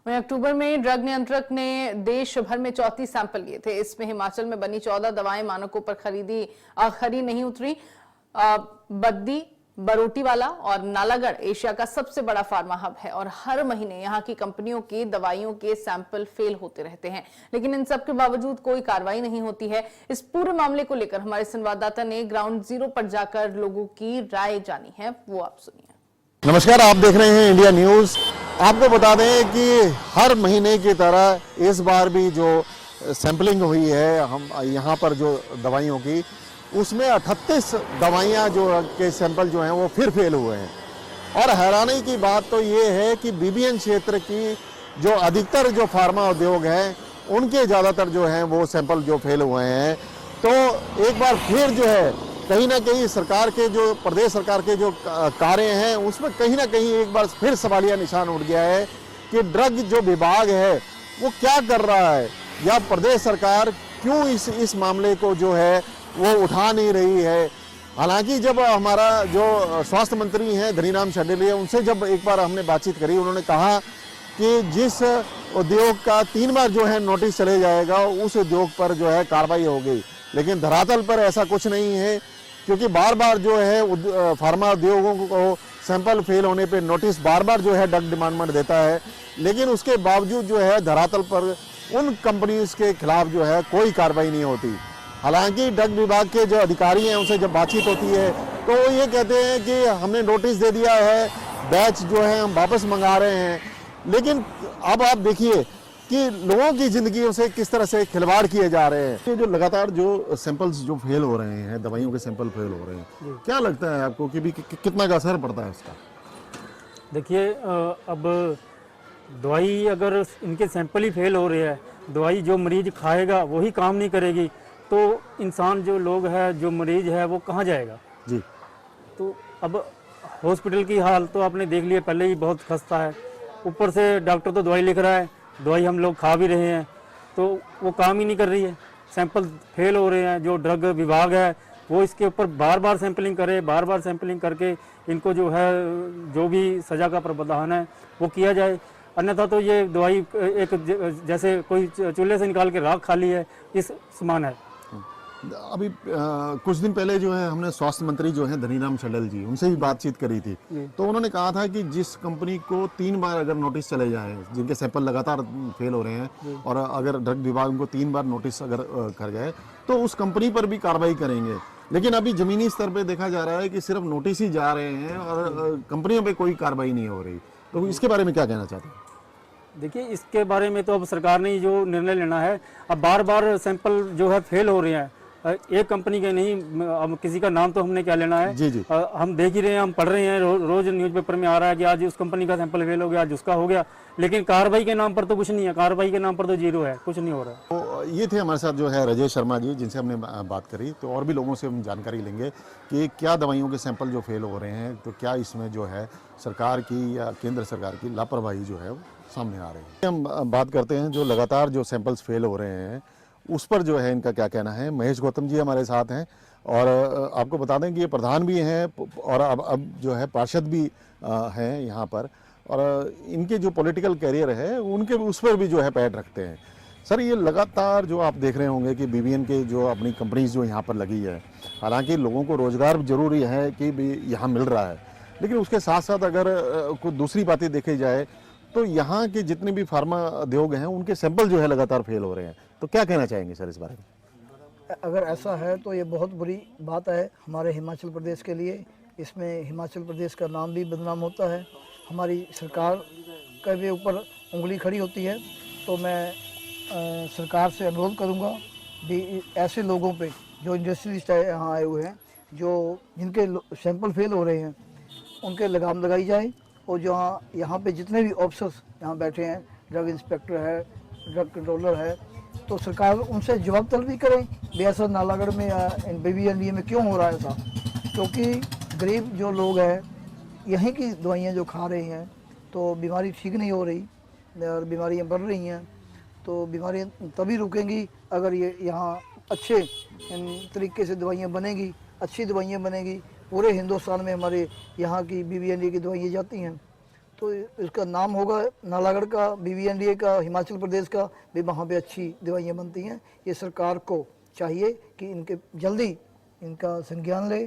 वहीं अक्टूबर में ड्रग नियंत्रक ने देश भर में 34 सैंपल लिए थे। इसमें हिमाचल में बनी 14 दवाएं मानकों पर खरी नहीं उतरी। बद्दी, बरोटीवाला और नालागढ़ एशिया का सबसे बड़ा फार्मा हब है और हर महीने यहां की कंपनियों की दवाइयों के सैंपल फेल होते रहते हैं, लेकिन इन सब के बावजूद कोई कार्रवाई नहीं होती है। इस पूरे मामले को लेकर हमारे संवाददाता ने ग्राउंड जीरो पर जाकर लोगों की राय जानी है, वो आप सुनिए। नमस्कार, आप देख रहे हैं इंडिया न्यूज। आपको बता दें कि हर महीने की तरह इस बार भी जो सैंपलिंग हुई है हम यहाँ पर जो दवाइयों की, उसमें 38 दवाइयाँ जो के सैंपल जो हैं वो फिर फेल हुए हैं। और हैरानी की बात तो ये है कि बीबीएन क्षेत्र की जो अधिकतर जो फार्मा उद्योग हैं उनके ज़्यादातर जो हैं वो सैंपल जो फेल हुए हैं। तो एक बार फिर जो है कहीं ना कहीं सरकार के जो प्रदेश सरकार के जो कार्य हैं उसमें कहीं ना कहीं एक बार फिर सवालिया निशान उठ गया है कि ड्रग जो विभाग है वो क्या कर रहा है, या प्रदेश सरकार क्यों इस मामले को जो है वो उठा नहीं रही है। हालांकि जब हमारा जो स्वास्थ्य मंत्री हैं धनीराम शांडिल्य, उनसे जब एक बार हमने बातचीत करी, उन्होंने कहा कि जिस उद्योग का 3 बार जो है नोटिस चले जाएगा उस उद्योग पर जो है कार्रवाई होगी, लेकिन धरातल पर ऐसा कुछ नहीं है, क्योंकि बार बार जो है फार्मा उद्योगों को सैंपल फेल होने पे नोटिस बार बार जो है ड्रग डिपार्टमेंट देता है, लेकिन उसके बावजूद जो है धरातल पर उन कंपनीज के खिलाफ जो है कोई कार्रवाई नहीं होती। हालांकि ड्रग विभाग के जो अधिकारी हैं उनसे जब बातचीत होती है तो वो ये कहते हैं कि हमने नोटिस दे दिया है, बैच जो है हम वापस मंगा रहे हैं, लेकिन अब आप देखिए कि लोगों की जिंदगियों से किस तरह से खिलवाड़ किए जा रहे हैं। ये जो लगातार जो सैंपल्स जो फेल हो रहे हैं, दवाइयों के सैंपल फेल हो रहे हैं, क्या लगता है आपको कि भी कितना का असर पड़ता है इसका? देखिए, अब दवाई अगर इनके सैंपल ही फेल हो रहे हैं, दवाई जो मरीज खाएगा वही काम नहीं करेगी, तो इंसान जो लोग है, जो मरीज है, वो कहाँ जाएगा जी। तो अब हॉस्पिटल की हाल तो आपने देख लिया, पहले ही बहुत खस्ता है, ऊपर से डॉक्टर तो दवाई लिख रहा है, दवाई हम लोग खा भी रहे हैं तो वो काम ही नहीं कर रही है, सैंपल फेल हो रहे हैं। जो ड्रग विभाग है वो इसके ऊपर बार बार सैंपलिंग करे, बार बार सैंपलिंग करके इनको जो है जो भी सज़ा का प्रावधान है वो किया जाए, अन्यथा तो ये दवाई एक जैसे कोई चूल्हे से निकाल के राख खा ली है, इस समान है। अभी कुछ दिन पहले जो है हमने स्वास्थ्य मंत्री जो है धनीराम शांडिल्य जी, उनसे भी बातचीत करी थी, तो उन्होंने कहा था कि जिस कंपनी को 3 बार अगर नोटिस चले जाए, जिनके सैंपल लगातार फेल हो रहे हैं, और अगर ड्रग विभाग उनको 3 बार नोटिस अगर कर गए तो उस कंपनी पर भी कार्रवाई करेंगे। लेकिन अभी जमीनी स्तर पे देखा जा रहा है कि सिर्फ नोटिस ही जा रहे हैं और कंपनियों पे कोई कार्रवाई नहीं हो रही। तो इसके बारे में क्या कहना चाहते हैं? देखिए, इसके बारे में तो अब सरकार ने जो निर्णय लेना है, अब बार बार सैंपल जो है फेल हो रहे हैं, एक कंपनी के नहीं, अब किसी का नाम तो हमने क्या लेना है। जी जी। हम देख ही रहे हैं, हम पढ़ रहे हैं, रोज न्यूज़पेपर में आ रहा है कि आज उस कंपनी का सैंपल फेल हो गया, आज उसका हो गया, लेकिन कार्रवाई के नाम पर तो कुछ नहीं है, कार्रवाई के नाम पर तो जीरो है, कुछ नहीं हो रहा है। तो ये थे हमारे साथ जो है राजेश शर्मा जी, जिनसे हमने बात करी। तो और भी लोगों से हम जानकारी लेंगे कि क्या दवाइयों के सैंपल जो फेल हो रहे हैं, तो क्या इसमें जो है सरकार की या केंद्र सरकार की लापरवाही जो है वो सामने आ रही है। हम बात करते हैं जो लगातार जो सैंपल्स फेल हो रहे हैं उस पर जो है इनका क्या कहना है। महेश गौतम जी हमारे साथ हैं, और आपको बता दें कि ये प्रधान भी हैं और अब जो है पार्षद भी हैं यहाँ पर, और इनके जो पॉलिटिकल कैरियर है उनके उस पर भी जो है पैर रखते हैं। सर, ये लगातार जो आप देख रहे होंगे कि बीबीएन के जो अपनी कंपनीज जो यहाँ पर लगी है, हालांकि लोगों को रोजगार जरूरी है कि भी यहाँ मिल रहा है, लेकिन उसके साथ साथ अगर कुछ दूसरी बातें देखी जाए तो यहाँ के जितने भी फार्मा उद्योग हैं उनके सैंपल जो है लगातार फेल हो रहे हैं। तो क्या कहना चाहेंगे सर इस बारे में? अगर ऐसा है तो ये बहुत बुरी बात है हमारे हिमाचल प्रदेश के लिए। इसमें हिमाचल प्रदेश का नाम भी बदनाम होता है, हमारी सरकार के भी ऊपर उंगली खड़ी होती है। तो मैं सरकार से अनुरोध करूँगा भी ऐसे लोगों पे जो इंडस्ट्रियलिस्ट यहाँ आए हुए हैं, जो जिनके सैंपल फेल हो रहे हैं, उनके लगाम लगाई जाए। और जो यहाँ पे जितने भी ऑफिसर्स यहाँ बैठे हैं, ड्रग इंस्पेक्टर है, ड्रग कंट्रोलर है, तो सरकार उनसे जवाब तलबी करें भी ऐसा नालागढ़ में या बीबीएनडीए में क्यों हो रहा है ऐसा। क्योंकि गरीब जो लोग हैं यहीं की दवाइयाँ जो खा रहे हैं तो बीमारी ठीक नहीं हो रही और बीमारियाँ बढ़ रही हैं। तो बीमारियाँ तभी रुकेंगी अगर ये यहाँ अच्छे तरीके से दवाइयाँ बनेगी, अच्छी दवाइयाँ बनेगी। पूरे हिंदुस्तान में हमारे यहाँ की बीबीएनडीए की दवाइयाँ जाती हैं। तो इसका नाम होगा नालागढ़ का, BVNDA का, हिमाचल प्रदेश का भी, वहाँ पे अच्छी दवाइयाँ बनती हैं। ये सरकार को चाहिए कि इनके जल्दी इनका संज्ञान ले